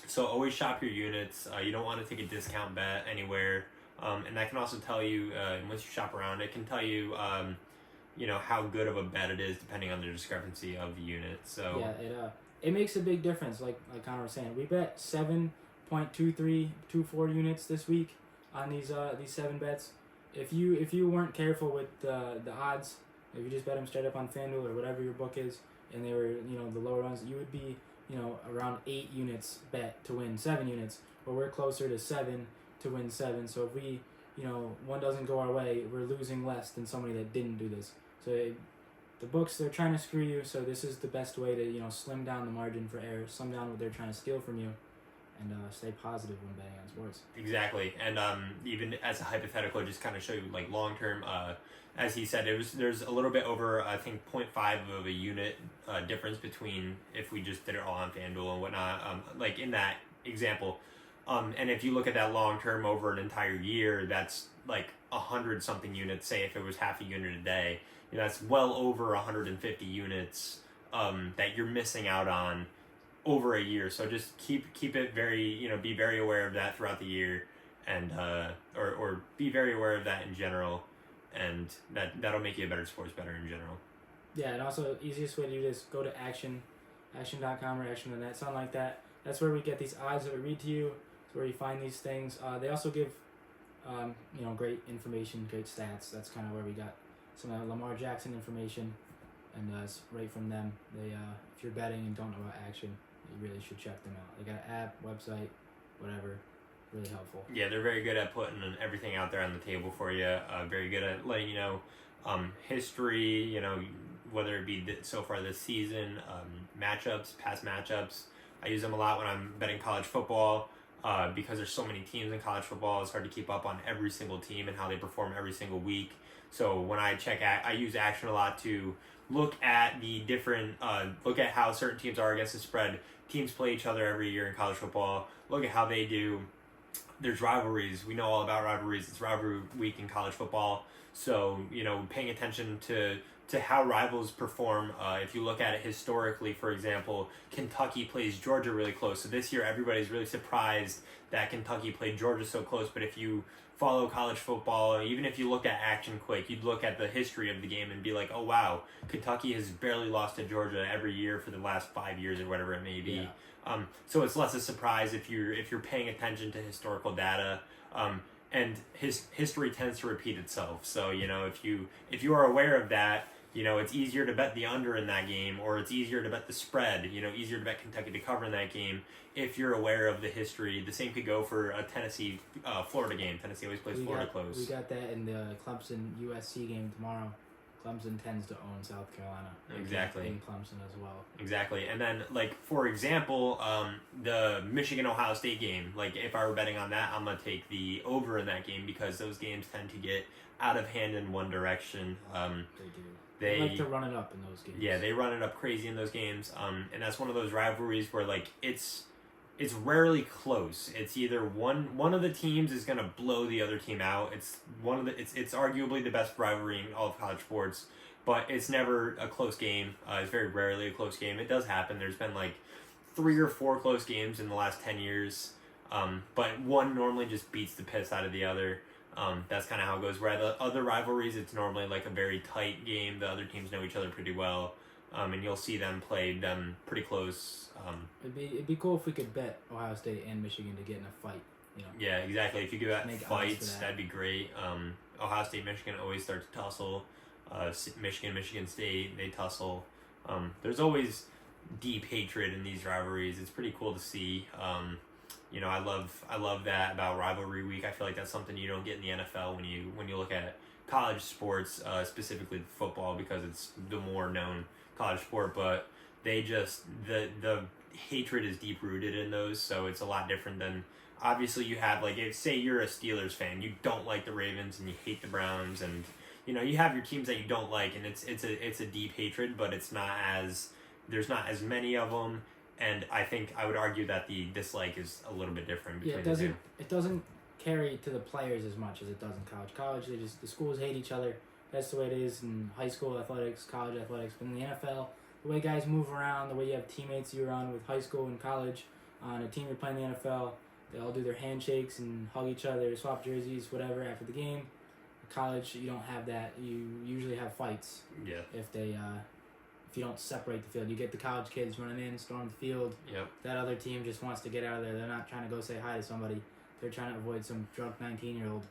So always shop your units. You don't want to take a discount bet anywhere. And that can also tell you, once you shop around, it can tell you, how good of a bet it is depending on the discrepancy of the unit. So yeah, it makes a big difference. Like Connor was saying, we bet 7.2324 units this week on these 7 bets. If you weren't careful with the odds, if you just bet them straight up on FanDuel or whatever your book is, and they were the lower ones, you would be around 8 units bet to win 7 units, but we're closer to 7 to win 7. So if we one doesn't go our way, we're losing less than somebody that didn't do this. So the books, they're trying to screw you, so this is the best way to slim down the margin for error, slim down what they're trying to steal from you, and stay positive when betting on sports. Exactly. And even as a hypothetical, just kind of show you like long term, as he said, there's a little bit over, I think, 0.5 of a unit difference between if we just did it all on FanDuel and whatnot, like in that example. And if you look at that long term over an entire year, that's like 100 something units. Say if it was half a unit a day, that's well over 150 units that you're missing out on over a year. So just keep it very, be very aware of that throughout the year, and or be very aware of that in general, and that'll make you a better sports bettor in general. Yeah, and also easiest way to do this, go to action.com or action.net, something like that. That's where we get these odds that we read to you. It's where you find these things. They also give great information, great stats. That's kind of where we got some Lamar Jackson information, and it's right from them. They if you're betting and don't know about Action, you really should check them out. They got an app, website, whatever. Really helpful. Yeah, they're very good at putting everything out there on the table for you. Very good at letting you know history, whether it be so far this season, matchups, past matchups. I use them a lot when I'm betting college football because there's so many teams in college football. It's hard to keep up on every single team and how they perform every single week. So when I I use Action a lot to look at the different, look at how certain teams are against the spread. Teams play each other every year in college football. Look at how they do. There's rivalries. We know all about rivalries. It's rivalry week in college football. So, paying attention to how rivals perform. If you look at it historically, for example, Kentucky plays Georgia really close. So this year, everybody's really surprised that Kentucky played Georgia so close. But if you follow college football, even if you look at Action quick, you'd look at the history of the game and be like, oh wow, Kentucky has barely lost to Georgia every year for the last 5 years or whatever it may be. Yeah. So it's less a surprise if you're paying attention to historical data. And history tends to repeat itself. So if you are aware of that, it's easier to bet the under in that game, or it's easier to bet the spread. Easier to bet Kentucky to cover in that game if you're aware of the history. The same could go for a Tennessee Florida game. Tennessee always plays Florida close. We got that in the Clemson USC game tomorrow. Clemson tends to own South Carolina. Exactly. In Clemson as well. Exactly. And then, like, for example, the Michigan-Ohio State game, like, if I were betting on that, I'm going to take the over in that game because those games tend to get out of hand in one direction. They do. They like to run it up in those games. Yeah, they run it up crazy in those games. And that's one of those rivalries where, like, it's rarely close. It's either one of the teams is going to blow the other team out. It's arguably the best rivalry in all of college sports, but it's never a close game. It's very rarely a close game. It does happen. There's been like 3 or 4 close games in the last 10 years, but one normally just beats the piss out of the other. That's kind of how it goes. Where the other rivalries, it's normally like a very tight game. The other teams know each other pretty well, and you'll see them play them pretty close. It'd be cool if we could bet Ohio State and Michigan to get in a fight. You know. Yeah, exactly. If you could bet fights, that. that'd be great. Ohio State, Michigan always start to tussle. Michigan State, they tussle. There's always deep hatred in these rivalries. It's pretty cool to see. I love that about rivalry week. I feel like that's something you don't get in the NFL when you look at college sports, specifically football, because it's the more known college sport. But they just the hatred is deep rooted in those, so it's a lot different than obviously you have like if say you're a Steelers fan, you don't like the Ravens and you hate the Browns, and you have your teams that you don't like, and it's a deep hatred, but there's not as many of them. And I think I would argue that the dislike is a little bit different between the two. It doesn't carry to the players as much as it does in college. College, the schools hate each other. That's the way it is in high school athletics, college athletics. But in the NFL, the way guys move around, the way you have teammates you're on with high school and college, on a team you're playing in the NFL, they all do their handshakes and hug each other, swap jerseys, whatever after the game. In college, you don't have that. You usually have fights. Yeah. If you don't separate the field, you get the college kids running in, storm the field. Yep. That other team just wants to get out of there. They're not trying to go say hi to somebody. They're trying to avoid some drunk 19-year-old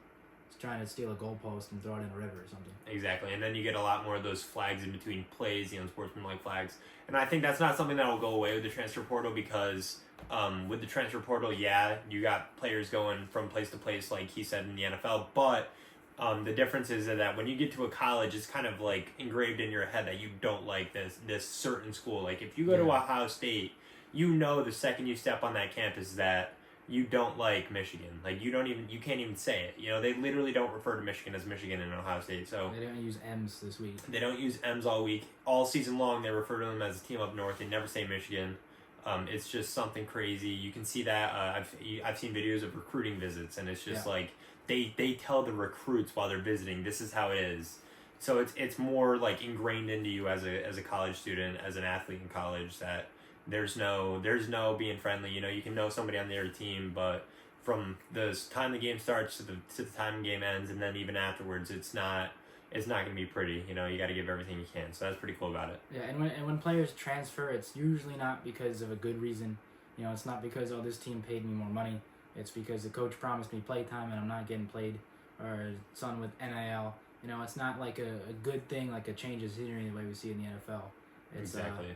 trying to steal a goalpost and throw it in a river or something. Exactly, and then you get a lot more of those flags in between plays, the unsportsmanlike flags. And I think that's not something that will go away with the transfer portal because with the transfer portal, yeah, you got players going from place to place, like he said in the NFL, but the difference is that when you get to a college, it's kind of like engraved in your head that you don't like this certain school. Like if you go to Ohio State, the second you step on that campus that you don't like Michigan. Like you can't even say it. They literally don't refer to Michigan as Michigan and Ohio State. So they don't use M's this week. They don't use M's all week. All season long, they refer to them as a team up north. They never say Michigan. It's just something crazy. You can see that. I've seen videos of recruiting visits, and it's just like they tell the recruits while they're visiting, this is how it is. So it's more like ingrained into you as a college student, as an athlete in college, that there's no being friendly. You can know somebody on the other team, but from the time the game starts to the time the game ends, and then even afterwards, it's not going to be pretty. You got to give everything you can. So that's pretty cool about it. Yeah, and when players transfer, it's usually not because of a good reason. It's not because this team paid me more money. It's because the coach promised me play time and I'm not getting played, or something with NIL. It's not like a good thing, like a change of scenery the way we see in the NFL. Exactly.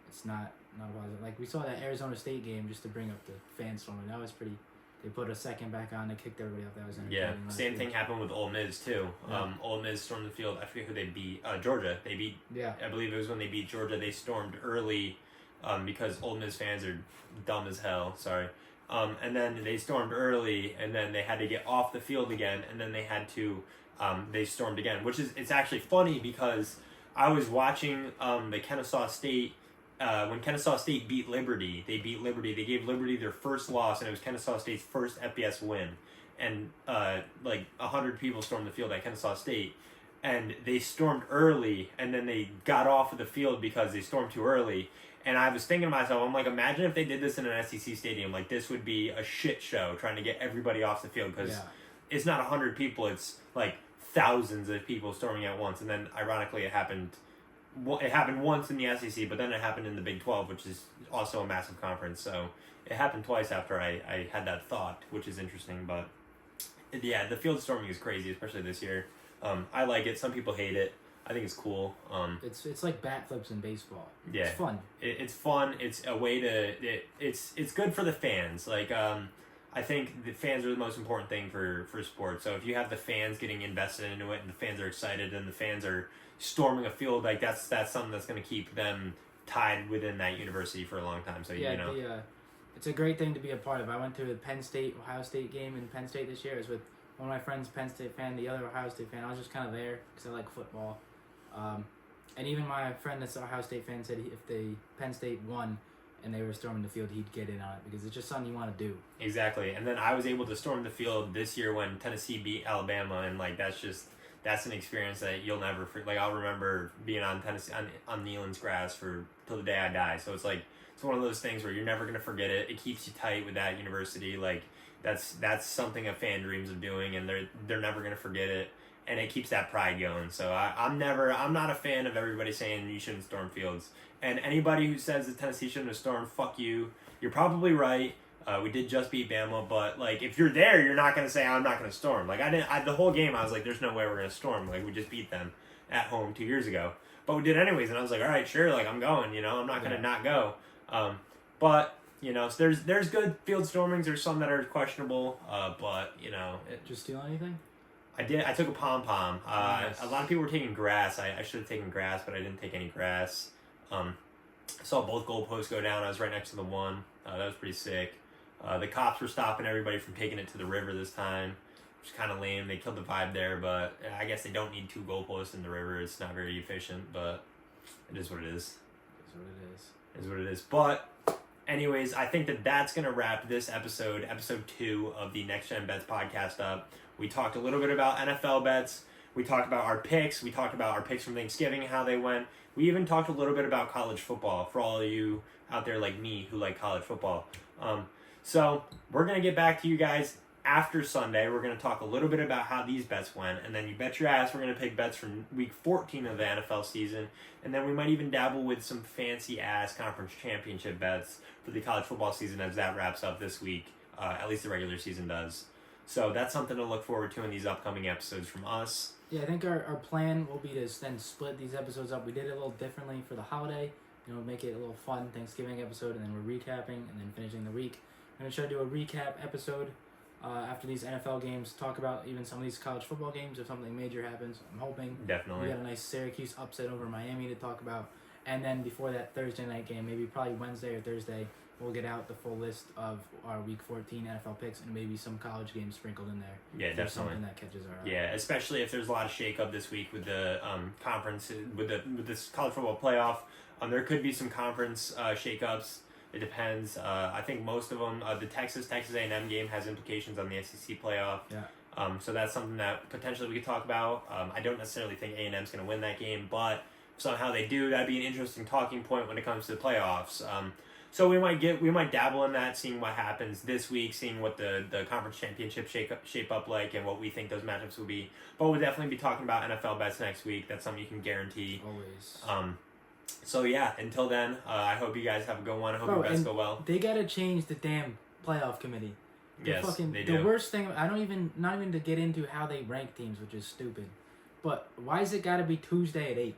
It's not positive. Like we saw that Arizona State game, just to bring up the fan storming. That was pretty. They put a second back on. They kicked everybody off. That was entertaining. Yeah. Same thing happened with Ole Miss too. Yeah. Ole Miss stormed the field. I forget who they beat. Georgia. They beat. Yeah. I believe it was when they beat Georgia. They stormed early, because Ole Miss fans are dumb as hell. Sorry. And then they stormed early, and then they had to get off the field again, and then they had to. They stormed again, it's actually funny because I was watching the Kennesaw State. When Kennesaw State beat Liberty, they gave Liberty their first loss, and it was Kennesaw State's first FBS win. And 100 people stormed the field at Kennesaw State, and they stormed early, and then they got off of the field because they stormed too early. And I was thinking to myself, I'm like, imagine if they did this in an SEC stadium. Like, this would be a shit show trying to get everybody off the field, because it's not 100 people, it's like thousands of people storming at once. And then ironically it happened once in the SEC, but then it happened in the Big 12, which is also a massive conference. So it happened twice after I had that thought, which is interesting. But yeah, the field storming is crazy, especially this year. I like it. Some people hate it. I think it's cool. It's like bat flips in baseball. Yeah, it's fun. It's fun. It's a way to. It's good for the fans. Like I think the fans are the most important thing for sports. So if you have the fans getting invested into it and the fans are excited and the fans are storming a field, like that's something that's going to keep them tied within that university for a long time. So yeah, it's a great thing to be a part of. I went to a Penn State Ohio State game in Penn State this year. It was with one of my friends, Penn State fan, the other Ohio State fan. I was just kind of there because I like football. And even my friend that's an Ohio State fan said if the Penn State won and they were storming the field, he'd get in on it because it's just something you want to do. Exactly. And then I was able to storm the field this year when Tennessee beat Alabama, and like that's an experience that you'll never like. I'll remember being on Tennessee on Neyland's grass till the day I die. So it's like it's one of those things where you're never gonna forget it. It keeps you tight with that university. Like that's something a fan dreams of doing, and they're never gonna forget it. And it keeps that pride going. So I'm not a fan of everybody saying you shouldn't storm fields. And anybody who says that Tennessee shouldn't have stormed, fuck you. You're probably right. We did just beat Bama, but like if you're there, you're not gonna say I'm not gonna storm. Like the whole game I was like, there's no way we're gonna storm. Like we just beat them at home 2 years ago, but we did anyways. And I was like, all right, sure. Like I'm going. I'm not gonna not go. But so there's good field stormings. There's some that are questionable. But Did you steal anything? I did. I took a pom-pom. Nice. A lot of people were taking grass. I should have taken grass, but I didn't take any grass. I saw both goalposts go down. I was right next to the one. That was pretty sick. The cops were stopping everybody from taking it to the river this time, which is kind of lame. They killed the vibe there, but I guess they don't need 2 goalposts in the river. It's not very efficient, but it is what it is. It is what it is. But anyways, I think that's going to wrap this episode 2 of the Next Gen Bets podcast up. We talked a little bit about NFL bets. We talked about our picks. We talked about our picks from Thanksgiving, how they went. We even talked a little bit about college football for all of you out there like me who like college football. So we're going to get back to you guys after Sunday. We're going to talk a little bit about how these bets went. And then you bet your ass we're going to pick bets from week 14 of the NFL season. And then we might even dabble with some fancy-ass conference championship bets for the college football season as that wraps up this week. At least the regular season does. So that's something to look forward to in these upcoming episodes from us. Yeah, I think our plan will be to then split these episodes up. We did it a little differently for the holiday. Make it a little fun Thanksgiving episode, and then we're recapping and then finishing the week. I'm going to try to do a recap episode after these NFL games, talk about even some of these college football games if something major happens. I'm hoping. Definitely. We got a nice Syracuse upset over Miami to talk about. And then before that Thursday night game, maybe probably Wednesday or Thursday, we'll get out the full list of our Week 14 NFL picks and maybe some college games sprinkled in there. Yeah, definitely. Something that catches our eye. Yeah, especially if there's a lot of shakeup this week with the conference, with this college football playoff. There could be some conference shakeups. It depends. I think most of them, the Texas A&M game has implications on the SEC playoff. Yeah. So that's something that potentially we could talk about. I don't necessarily think A&M's going to win that game, but somehow they do. That'd be an interesting talking point when it comes to the playoffs. So we might dabble in that, seeing what happens this week, seeing what the conference championship shape up like, and what we think those matchups will be. But we'll definitely be talking about NFL bets next week. That's something you can guarantee. Always. So yeah, until then, I hope you guys have a good one. I hope your bets go well. They gotta change the damn playoff committee. Yes, they do. The worst thing, not even to get into how they rank teams, which is stupid. But why is it gotta be Tuesday at 8?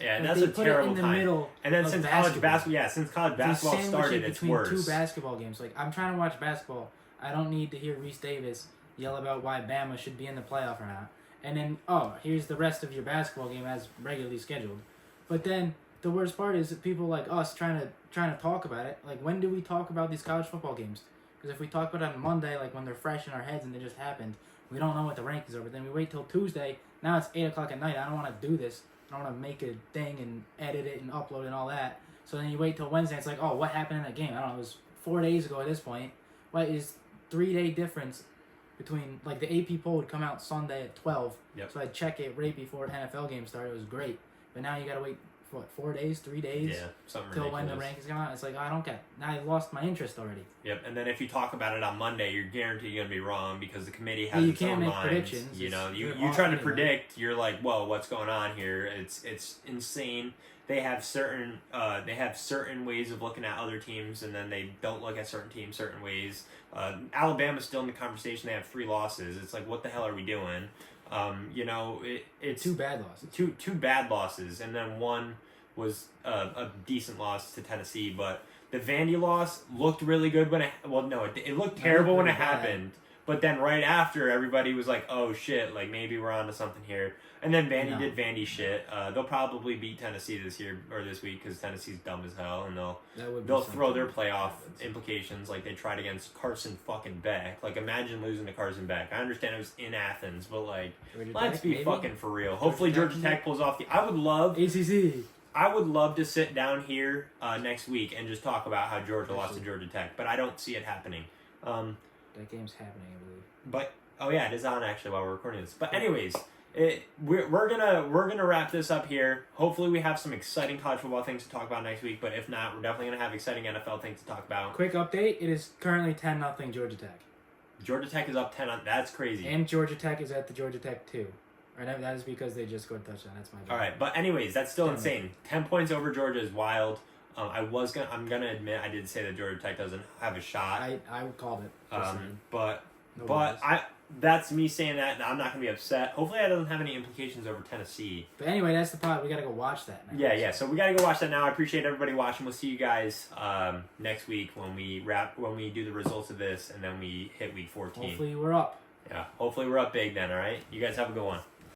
Yeah, that's a terrible time. And then since college basketball started, it's worse. 2 basketball games. Like, I'm trying to watch basketball. I don't need to hear Reese Davis yell about why Bama should be in the playoff or not. And then, here's the rest of your basketball game as regularly scheduled. But then the worst part is that people like us trying to talk about it. Like, when do we talk about these college football games? Because if we talk about it on Monday, like when they're fresh in our heads and they just happened, we don't know what the rankings are. But then we wait till Tuesday. Now it's 8 o'clock at night. I don't want to do this. I don't want to make a thing and edit it and upload it and all that. So then you wait till Wednesday. It's like, what happened in that game? I don't know. It was 4 days ago at this point. What is 3-day difference between, like, the AP poll would come out Sunday at 12. Yep. So I'd check it right before NFL game started. It was great. But now you got to wait, 4 days, 3 days? Yeah, something till ridiculous. when the rankings come out. It's like, I don't get. Now I lost my interest already. Yep, and then if you talk about it on Monday, you're guaranteed you're going to be wrong because the committee has its own minds. Predictions. You try to predict, you're like, whoa, what's going on here? It's insane. They have certain ways of looking at other teams, and then they don't look at certain teams certain ways. Alabama's still in the conversation. They have 3 losses. It's like, what the hell are we doing? It's 2 bad losses. Two bad losses, and then one was a decent loss to Tennessee, but The Vandy loss looked really good when it looked terrible when it happened. But then right after, everybody was like, "Oh shit! Like maybe we're onto something here." And then Vandy did Vandy shit. They'll probably beat Tennessee this week because Tennessee's dumb as hell, and they'll throw their playoff implications like they tried against Carson fucking Beck. Like imagine losing to Carson Beck. I understand it was in Athens, but like let's be fucking for real. Hopefully Georgia Tech pulls off the. I would love ACC. I would love to sit down here next week and just talk about how Georgia lost to Georgia Tech, but I don't see it happening. That game's happening, I believe. But it is on actually while we're recording this. But anyways, we're gonna wrap this up here. Hopefully, we have some exciting college football things to talk about next week. But if not, we're definitely gonna have exciting NFL things to talk about. Quick update: it is currently 10-0 Georgia Tech. Georgia Tech is up 10. That's crazy. And Georgia Tech is at the Georgia Tech 2. Right, that is because they just scored a touchdown. That's my bad. All right, but anyways, that's still insane. 10 points over Georgia is wild. I'm gonna admit I did say that Georgia Tech doesn't have a shot. I called it. That's me saying that. I'm not gonna be upset. Hopefully, that doesn't have any implications over Tennessee. But anyway, that's the pod. We gotta go watch that now. Yeah. So we gotta go watch that now. I appreciate everybody watching. We'll see you guys next week when we do the results of this, and then we hit week 14. Hopefully we're up. Yeah. Hopefully we're up big then. All right. You guys have a good one.